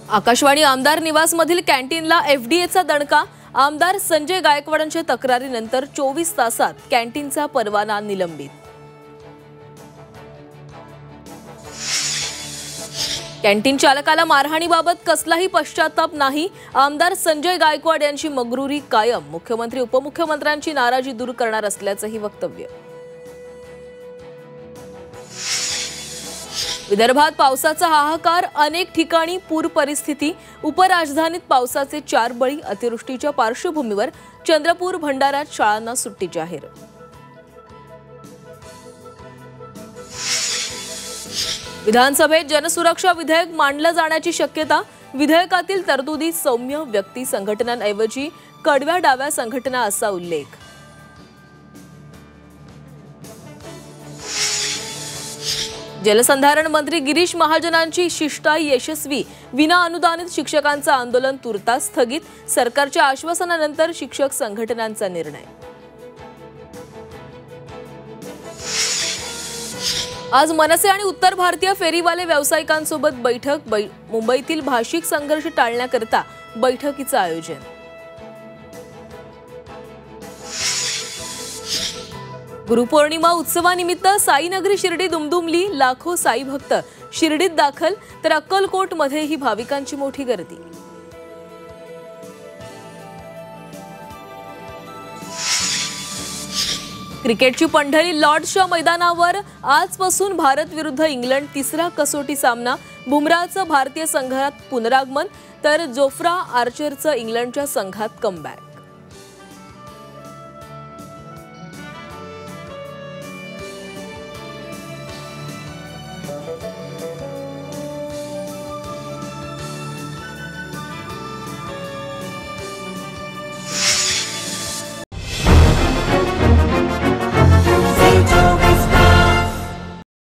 आकाशवाणी आमदार निवासमधील कॅन्टीनला एफडीएचा दणका। आमदार संजय गायकवाडांच्या तक्रारीनंतर 24 तासात कॅन्टीनचा परवाना निलंबित। कॅन्टीन चालकाला मारहाणीबाबत कसलाही पश्चाताप नाही। आमदार संजय गायकवाड यांची मगरुरी कायम। मुख्यमंत्री उपमुख्यमंत्र्यांची नाराजी दूर करणार असल्याचंही वक्तव्य। विदर्भात पावसाचा हाहाकार, अनेक ठिकाणी पूर परिस्थिती। उपराजधानीत पावसाचे 4 बळी। अतिवृष्टीच्या पार्श्वभूमीवर चंद्रपूर भंडाऱ्यात शाळांना सुट्टी जाहीर। विधानसभेत जनसुरक्षा विधेयक मांडलं जाण्याची शक्यता। विधेयकातील तरतुदी सौम्य व्यक्ती संघटनांऐवजी कडव्या डाव्या संघटना असा उल्लेख। जलसंधारण मंत्री गिरीश महाजनांची शिष्टाई यशस्वी। विना अनुदानित शिक्षकांचं आंदोलन तुर्तास स्थगित। सरकारच्या आश्वासनानंतर शिक्षक संघटनांचा निर्णय। आज मनसे आणि उत्तर भारतीय फेरीवाले व्यावसायिकांसोबत बैठक। मुंबईतील भाषिक संघर्ष टाळण्याकरता बैठकीचं आयोजन। गुरुपौर्णिमा उत्सवानिमित्त साईनगरी शिर्डी दुमदुमली। लाखो साई भक्त शिर्डीत दाखल, तर अक्कलकोटमध्येही भाविकांची मोठी गर्दी। क्रिकेटची पंढरी लॉर्ड्सच्या मैदानावर आजपासून भारत विरुद्ध इंग्लंड तिसरा कसोटी सामना। बुमराहचं भारतीय संघात पुनरागमन, तर जोफ्रा आर्चरचं इंग्लंडच्या संघात कमबॅक।